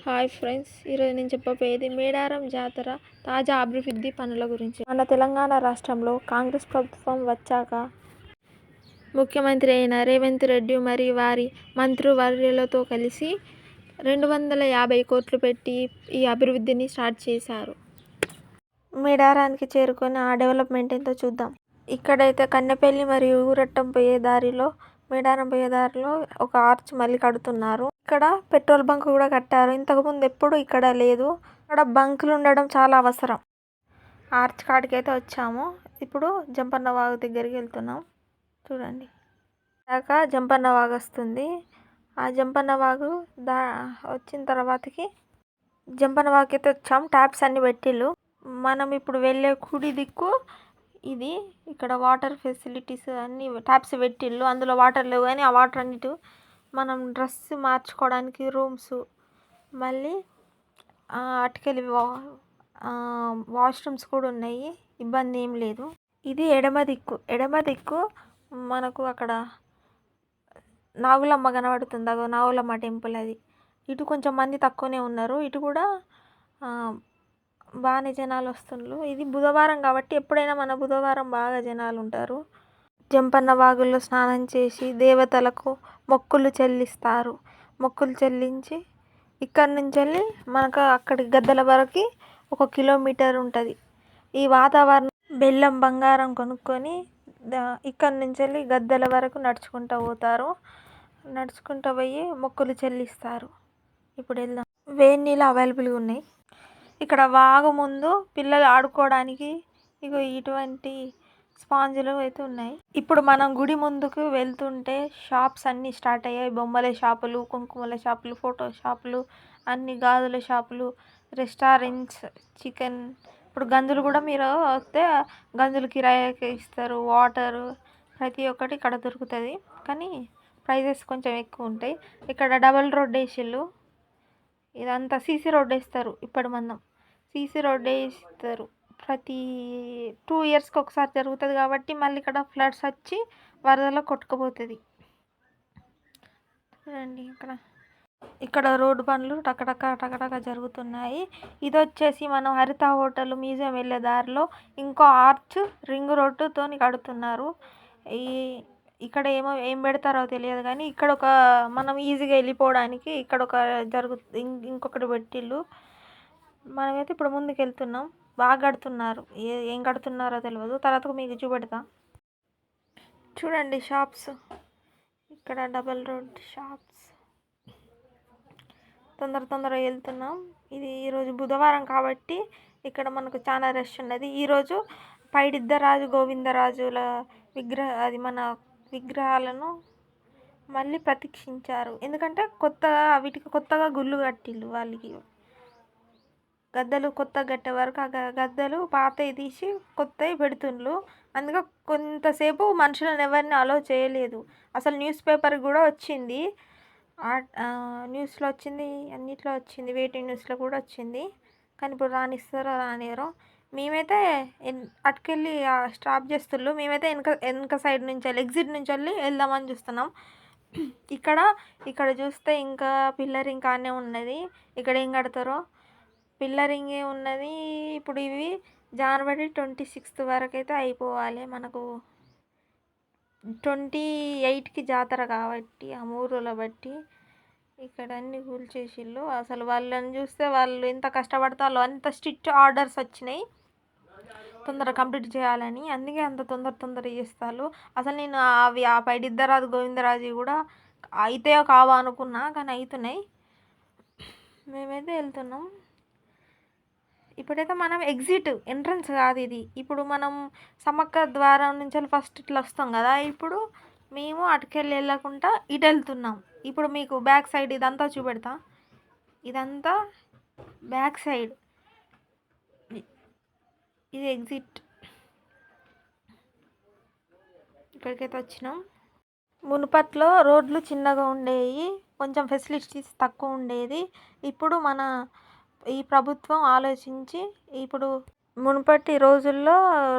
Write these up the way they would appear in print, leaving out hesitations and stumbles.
Hi friends, ఈరోజు నేను చెప్పబోయేది మేడారం జాతర తాజా అభివృద్ధి పనుల గురించి. మన తెలంగాణ రాష్ట్రంలో కాంగ్రెస్ ప్రభుత్వం వచ్చాక ముఖ్యమంత్రి అయిన రేవంత్ రెడ్డి మరియు వారి మంత్రివర్యులతో కలిసి 250 కోట్లు పెట్టి ఈ అభివృద్ధిని స్టార్ట్ చేశారు. మేడారానికి చేరుకొని ఆ డెవలప్మెంట్ ఎంతో చూద్దాం. ఇక్కడైతే కన్నెపల్లి మరియు ఊరట్టం పోయే దారిలో మేడారం పోయే దారిలో ఒక ఆర్చ్ మళ్ళీ కడుతున్నారు. ఇక్కడ పెట్రోల్ బంక్ కూడా కట్టారు. ఇంతకుముందు ఎప్పుడు ఇక్కడ లేదు. ఇక్కడ బంకులు ఉండడం చాలా అవసరం. ఆర్చ్ కాడికి అయితే వచ్చాము. ఇప్పుడు జంపన్న వాగు దగ్గరికి వెళ్తున్నాం. చూడండి, దాకా జంపన్న వాగు వస్తుంది. ఆ జంపన్న వాగు వచ్చిన తర్వాతకి జంపన్న వాగుకి అయితే వచ్చాం. ట్యాప్స్ అన్ని పెట్టిళ్ళు. మనం ఇప్పుడు వెళ్ళే కుడి దిక్కు ఇది. ఇక్కడ వాటర్ ఫెసిలిటీస్ అన్ని ట్యాప్స్ పెట్టిళ్ళు. అందులో వాటర్ లేవు కానీ ఆ వాటర్ అన్నిటి మనం డ్రెస్ మార్చుకోవడానికి రూమ్స్, మళ్ళీ అటుకెళ్ళి వాష్రూమ్స్ కూడా ఉన్నాయి. ఇబ్బంది ఏం లేదు. ఇది ఎడమ దిక్కు. ఎడమ దిక్కు మనకు అక్కడ నాగులమ్మ కనబడుతుంది. అగో నాగులమ్మ టెంపుల్ అది. ఇటు కొంచెం మంది తక్కువనే ఉన్నారు. ఇటు కూడా బాగానే జనాలు వస్తుండ్రు. ఇది బుధవారం కాబట్టి ఎప్పుడైనా మన బుధవారం బాగా జనాలు ఉంటారు. జంపన్న వాగుల్లో స్నానం చేసి దేవతలకు మొక్కులు చెల్లిస్తారు. మొక్కులు చెల్లించి ఇక్కడి నుంచి వెళ్ళి మనకు అక్కడి గద్దెల వరకు 1 కిలోమీటర్ ఉంటుంది. ఈ వాతావరణం బెల్లం బంగారం కొనుక్కొని ఇక్కడి నుంచి వెళ్ళి గద్దెల వరకు నడుచుకుంటూ పోతారు. నడుచుకుంటూ పోయి మొక్కులు చెల్లిస్తారు. ఇప్పుడు వెళ్దాం. వేడి నీళ్ళు అవైలబుల్గా ఉన్నాయి. ఇక్కడ వాగు ముందు పిల్లలు ఆడుకోవడానికి ఇగో ఇటువంటి స్పాంజులు అయితే ఉన్నాయి. ఇప్పుడు మనం గుడి ముందుకు వెళ్తుంటే షాప్స్ అన్నీ స్టార్ట్ అయ్యాయి. బొమ్మల షాపులు, కుంకుమల షాపులు, ఫోటో షాపులు, అన్ని గాజుల షాపులు, రెస్టారెంట్స్, చికెన్. ఇప్పుడు గంజులు కూడా మీరు వస్తే గంజులు కిరాయికి ఇస్తారు. వాటర్ ప్రతి ఒక్కటి ఇక్కడ దొరుకుతుంది. కానీ ప్రైజెస్ కొంచెం ఎక్కువ ఉంటాయి. ఇక్కడ డబల్ రోడ్ వేసిళ్ళు. ఇదంతా సీసీ రోడ్ వేస్తారు. ఇప్పటి మందం సీసీ రోడ్ వేస్తారు. ప్రతి 2 ఇయర్స్కి ఒకసారి జరుగుతుంది కాబట్టి మళ్ళీ ఇక్కడ ఫ్లడ్స్ వచ్చి వరదలో కొట్టుకుపోతుంది. చూడండి, ఇక్కడ రోడ్డు పనులు టకటక జరుగుతున్నాయి. ఇది వచ్చేసి మనం హరిత హోటల్ మ్యూజియం వెళ్ళే దారిలో ఇంకో ఆర్చ్ రింగ్ రోడ్డుతో కడుతున్నారు. ఇక్కడ ఏం పెడతారో తెలియదు కానీ ఇక్కడ ఒక మనం ఈజీగా వెళ్ళిపోవడానికి ఇక్కడ ఒక ఇంకొకటి పెట్టిళ్ళు. మనమైతే ఇప్పుడు ముందుకు వెళ్తున్నాం. బాగా కడుతున్నారు. ఏం కడుతున్నారో తెలియదు. తర్వాత మీకు చూపెడతా. చూడండి షాప్స్. ఇక్కడ డబల్ రోడ్ షాప్స్. తొందరగా వెళ్తున్నాం. ఇది ఈరోజు బుధవారం కాబట్టి ఇక్కడ మనకు చాలా రష్ ఉన్నది. ఈరోజు పైడిద్దరాజు గోవిందరాజుల అది మన విగ్రహాలను మళ్ళీ ప్రతిష్ఠించారు. ఎందుకంటే వీటికి కొత్తగా గుళ్ళు కట్టిళ్ళు. వాళ్ళకి గద్దెలు కొత్తగా కట్టే వరకు ఆ గద్దెలు పాతవి తీసి కొత్తవి పెడుతుండ్రు. అందుకే కొంతసేపు మనుషులను ఎవరిని అలో చేయలేదు. అసలు న్యూస్ పేపర్ కూడా వచ్చింది. న్యూస్లో వచ్చింది, అన్నిట్లో వచ్చింది. వెయిటింగ్ న్యూస్లో కూడా వచ్చింది. కానీ ఇప్పుడు రానిస్తారో రానివ్వరో. మేమైతే అటుకెళ్ళి స్టాప్ చేస్తున్నారు. మేమైతే వెనక సైడ్ నుంచి వెళ్ళి ఎగ్జిట్ నుంచి వెళ్ళి వెళ్దామని చూస్తున్నాం. ఇక్కడ చూస్తే ఇంకా పిల్లరింగ్ కానే ఉన్నది. ఇక్కడ ఏం కడతారో పిల్లరింగ్ ఉన్నది. ఇప్పుడు ఇవి జనవరి 26 వరకు అయితే అయిపోవాలి. మనకు 28కి జాతర కాబట్టి ఆ 3 రోజుల బట్టి ఇక్కడ అన్ని కూల్చేసిళ్ళు. అసలు వాళ్ళని చూస్తే వాళ్ళు ఎంత కష్టపడతారో అంత స్ట్రిక్ట్ ఆర్డర్స్ వచ్చినాయి తొందరగా కంప్లీట్ చేయాలని. అందుకే అంత తొందర చేస్తారు. అసలు నేను ఆ పైడిద్దరాజు గోవిందరాజు కూడా అయితాయో కావో అనుకున్నా, కానీ అవుతున్నాయి. మేమైతే వెళ్తున్నాం. ఇప్పుడైతే మనం ఎగ్జిట్ ఎంట్రన్స్ కాదు ఇది. ఇప్పుడు మనం సమ్మక్క ద్వారం నుంచి ఫస్ట్ ఇట్లా వస్తాం కదా. ఇప్పుడు మేము అటుకెళ్ళి వెళ్ళకుండా ఇటు వెళ్తున్నాం. ఇప్పుడు మీకు బ్యాక్ సైడ్ ఇదంతా చూపెడతా. ఇదంతా బ్యాక్ సైడ్. ఇది ఎగ్జిట్. ఇక్కడికైతే వచ్చినాం. మునుపట్లో రోడ్లు చిన్నగా ఉండేవి, కొంచెం ఫెసిలిటీస్ తక్కువ ఉండేది. ఇప్పుడు మన ఈ ప్రభుత్వం ఆలోచించి ఇప్పుడు మునుపటి రోజుల్లో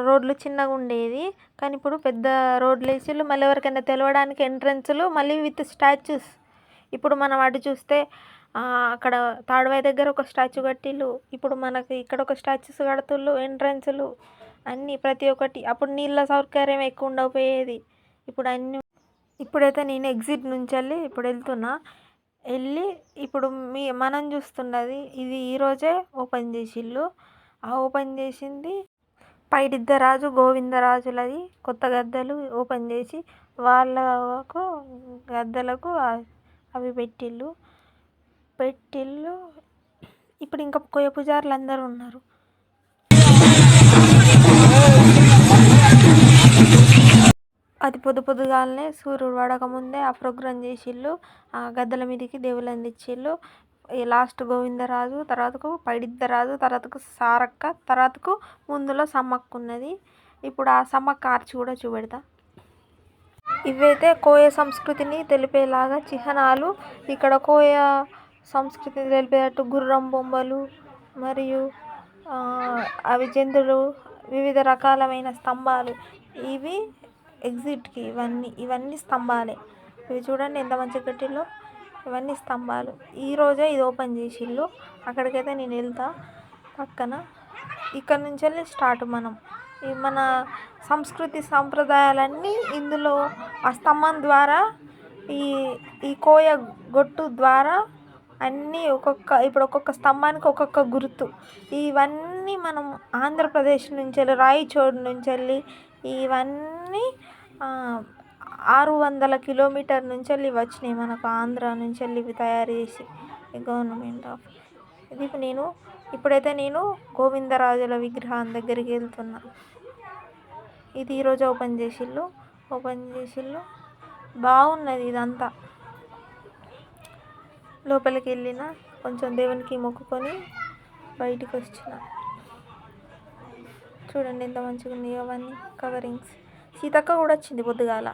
రోడ్లు చిన్నగా ఉండేది, కానీ ఇప్పుడు పెద్ద రోడ్లు వేసిళ్ళు. మళ్ళీ ఎవరికైనా తెలవడానికి ఎంట్రన్స్లు మళ్ళీ విత్ స్టాచ్యూస్. ఇప్పుడు మనం అటు చూస్తే అక్కడ తాడువాయి దగ్గర ఒక స్టాచ్యూ కట్టిళ్ళు. ఇప్పుడు మనకి ఇక్కడ ఒక స్టాచ్యూస్ కడుతుళ్ళు, ఎంట్రన్స్లు అన్నీ ప్రతి ఒక్కటి. అప్పుడు నీళ్ళ సౌకర్యం ఎక్కువ ఉండకపోయేది, ఇప్పుడు అన్నీ. ఇప్పుడైతే నేను ఎగ్జిట్ నుంచి వెళ్ళి ఇప్పుడు వెళ్తున్నా. ఇప్పుడు మనం చూస్తున్నది ఇది ఈరోజే ఓపెన్ చేసిళ్ళు. ఓపెన్ చేసింది పైడిద్దరాజు గోవిందరాజులది కొత్త గద్దెలు ఓపెన్ చేసి వాళ్ళకు గద్దెలకు అవి పెట్టిళ్ళు. ఇప్పుడు ఇంకా కొయ్య పూజారులు అందరూ ఉన్నారు. అది పొద్దుగాలనే సూర్యుడు పడకముందే ఆ ప్రోగ్రాం చేసిళ్ళు. ఆ గద్దెల మీదకి దేవుళ్ళని తెచ్చిళ్ళు. లాస్ట్ గోవిందరాజు, తర్వాతకు పైడిద్దరాజు, తర్వాతకు సారక్క, తర్వాతకు ముందులో సమ్మక్క ఉన్నది. ఇప్పుడు ఆ సమ్మక్క ఆర్చి కూడా చూపెడతా. ఇవైతే కోయ సంస్కృతిని తెలిపేలాగా చిహ్నాలు. ఇక్కడ కోయ సంస్కృతిని తెలిపేటట్టు గుర్రం బొమ్మలు మరియు అవి జంతువులు, వివిధ రకాలమైన స్తంభాలు. ఇవి ఎగ్జిట్కి ఇవన్నీ స్తంభాలే. ఇవి చూడండి ఎంత మంచిగా కట్టిల్లో. ఇవన్నీ స్తంభాలు. ఈరోజే ఇది ఓపెన్ చేసిళ్ళు. అక్కడికైతే నేను వెళ్తా పక్కన. ఇక్కడ నుంచి వెళ్ళి స్టార్ట్ మన సంస్కృతి సాంప్రదాయాలన్నీ ఇందులో ఆ స్తంభం ద్వారా ఈ కోయ గొట్టు ద్వారా అన్నీ ఇప్పుడు ఒక్కొక్క స్తంభానికి ఒక్కొక్క గుర్తు. ఇవన్నీ మనం ఆంధ్రప్రదేశ్ నుంచి వెళ్ళి రాయచోరు నుంచి వెళ్ళి ఇవన్నీ 600 కిలోమీటర్ నుంచి వెళ్ళి వచ్చినాయి మనకు. ఆంధ్ర నుంచి వెళ్ళి ఇవి తయారు చేసి గవర్నమెంట్ ఆఫ్ ఇది. ఇప్పుడైతే నేను గోవిందరాజుల విగ్రహం దగ్గరికి వెళ్తున్నా. ఇది ఈరోజు ఓపెన్ చేసిళ్ళు. బాగున్నది ఇదంతా. లోపలికి వెళ్ళిన కొంచెం దేవునికి మొక్కుకొని బయటికి వచ్చిన. చూడండి ఎంత మంచిగా ఉన్నాయి అవన్నీ కవరింగ్స్. సీతక్క కూడా వచ్చింది పొద్దుగాల.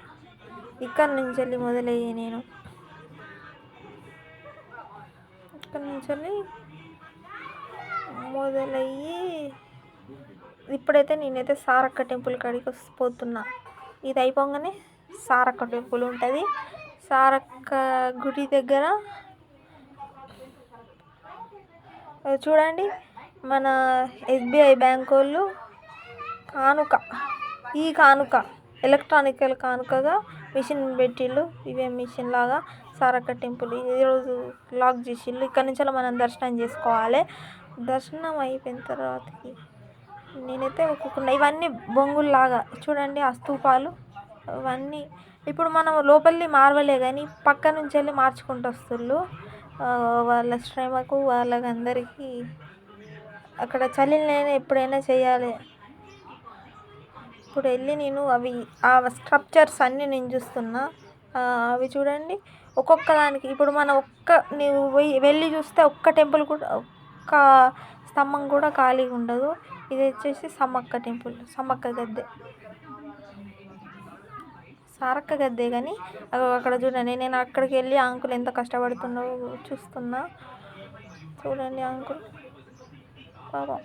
ఇక్కడ నుంచి వెళ్ళి మొదలయ్యి ఇప్పుడైతే నేనైతే సారక్క టెంపుల్ కాడికి పోతున్నా. ఇది అయిపోగానే సారక్క టెంపుల్ ఉంటుంది. సారక్క గుడి దగ్గర చూడండి మన ఎస్బీఐ బ్యాంక్ వాళ్ళు కానుక ఎలక్ట్రానికల్ కానుకగా మిషన్ పెట్టిళ్ళు. ఇవే మిషన్ లాగా సారక్క టెంపుల్ ఈరోజు లాక్ చేసిళ్ళు. ఇక్కడ నుంచి మనం దర్శనం చేసుకోవాలి. దర్శనం అయిపోయిన తర్వాతకి నేనైతే ఒక్కొక్క ఇవన్నీ బొంగుల్లాగా చూడండి ఆ స్తూపాలు ఇవన్నీ. ఇప్పుడు మనం లోపలికి మార్వలే కానీ పక్క నుంచి వెళ్ళి మార్చుకుంటూ వస్తుళ్ళు. వాళ్ళ శ్రమకు వాళ్ళకందరికీ అక్కడ చలినైనా ఎప్పుడైనా చేయాలి. ఇప్పుడు వెళ్ళి నేను ఆ స్ట్రక్చర్స్ అన్నీ నేను చూస్తున్నా. అవి చూడండి ఒక్కొక్క దానికి. ఇప్పుడు మనం నువ్వు వెళ్ళి చూస్తే ఒక్క టెంపుల్ కూడా ఒక్క స్తంభం కూడా ఖాళీగా ఉండదు. ఇది వచ్చేసి సమ్మక్క టెంపుల్. సమ్మక్క గద్దె సారక్క గద్దే కానీ అక్కడ చూడండి. నేను అక్కడికి వెళ్ళి అంకుల్ ఎంత కష్టపడుతున్నారో చూస్తున్నా. చూడండి అంకుల్ పాపం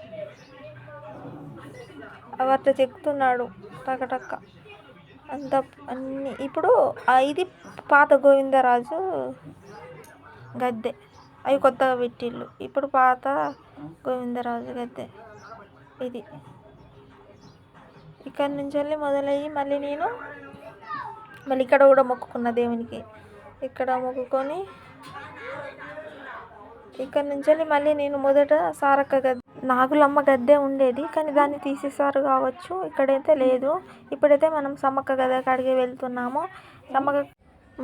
అవర్త చెక్కుతున్నాడు టకటక్క అంత అన్నీ. ఇప్పుడు ఇది పాత గోవిందరాజు గద్దె, అవి కొత్తగా పెట్టిళ్ళు. ఇప్పుడు పాత గోవిందరాజు గద్దె ఇది. ఇక్కడ నుంచి వెళ్ళి మొదలయ్యి మళ్ళీ ఇక్కడ కూడా మొక్కుకున్న దేవునికి. ఇక్కడ మొక్కుకొని ఇక్కడ నుంచి వెళ్ళి మళ్ళీ నేను మొదట సారక్క గద్దె నాగులమ్మ గద్దె ఉండేది కానీ దాన్ని తీసేసారు కావచ్చు. ఇక్కడైతే లేదు. ఇప్పుడైతే మనం సమ్మక్క గద్దె కాడికి వెళ్తున్నాము.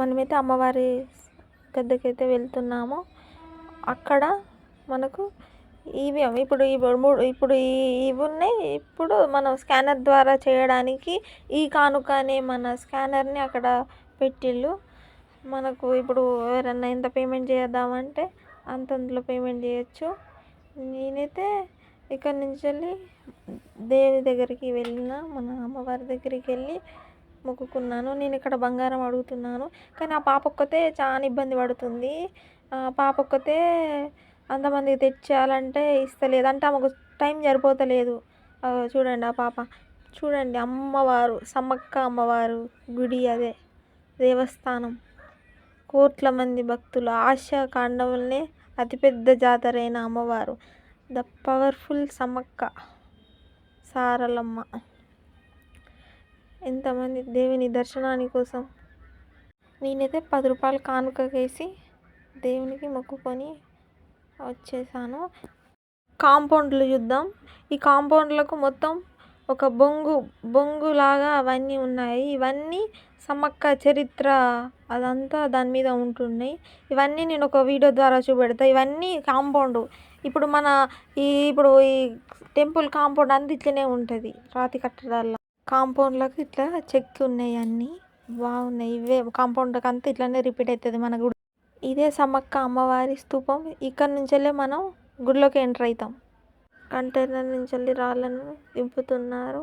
మనమైతే అమ్మవారి గద్దెకైతే వెళ్తున్నాము. అక్కడ మనకు ఇవి ఉన్నాయి. ఇప్పుడు మనం స్కానర్ ద్వారా చేయడానికి ఈ కానుక అనే మన స్కానర్ని అక్కడ పెట్టిళ్ళు. మనకు ఇప్పుడు ఎవరన్నా ఎంత పేమెంట్ చేద్దామంటే అందులో పేమెంట్ చేయొచ్చు. నేనైతే ఇక్కడ నుంచి వెళ్ళి దేవి దగ్గరికి వెళ్ళిన మన అమ్మవారి దగ్గరికి వెళ్ళి మొక్కుకున్నాను. నేను ఇక్కడ బంగారం అడుగుతున్నాను కానీ ఆ పాప ఒక్కతే చాలా ఇబ్బంది పడుతుంది. పాప ఒక్కతే అంతమందికి తెచ్చేయాలంటే ఇస్తలేదు. అంటే ఆమెకు టైం సరిపోతలేదు. చూడండి ఆ పాప. చూడండి అమ్మవారు సమ్మక్క అమ్మవారు గుడి, అదే దేవస్థానం. కోట్ల మంది భక్తులు ఆశ కాండవుల్ని అతిపెద్ద జాతరైన అమ్మవారు ద పవర్ఫుల్ సమ్మక్క సారలమ్మ. ఎంతమంది దేవుని దర్శనాని కోసం. నేనైతే 10 రూపాయలు కానుక వేసి దేవునికి మొక్కుకొని వచ్చేసాను. కాంపౌండ్లు చూద్దాం. ఈ కాంపౌండ్లకు మొత్తం ఒక బొంగులాగా అవన్నీ ఉన్నాయి. ఇవన్నీ సమ్మక్క చరిత్ర అదంతా దాని మీద ఉంటున్నాయి. ఇవన్నీ నేను ఒక వీడియో ద్వారా చూపెడతా. ఇవన్నీ కాంపౌండ్. ఇప్పుడు ఈ టెంపుల్ కాంపౌండ్ అంతా ఇట్లనే ఉంటుంది, రాతి కట్టడాల్లో. కాంపౌండ్లకు ఇట్లా చెక్కి ఉన్నాయి, అన్నీ బాగున్నాయి. ఇవే కాంపౌండ్కి అంతా ఇట్లనే రిపీట్ అవుతుంది మన గుడి. ఇదే సమ్మక్క అమ్మవారి స్తూపం. ఇక్కడ నుంచెల్లే మనం గుడిలోకి ఎంటర్ అవుతాం. కంటైనర్ నుంచి రాళ్ళను దింపుతున్నారు.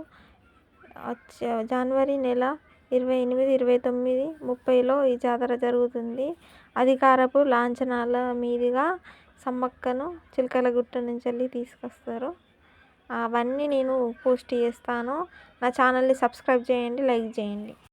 జనవరి నెల 28, 29, 30లో ఈ జాతర జరుగుతుంది. అధికారపు లాంఛనాల మీదుగా సమ్మక్కను చిలకలగుట్ట నుంచి తీసుకొస్తారు. అవన్నీ నేను పోస్ట్ చేస్తాను. నా ఛానల్ని సబ్స్క్రైబ్ చేయండి, లైక్ చేయండి.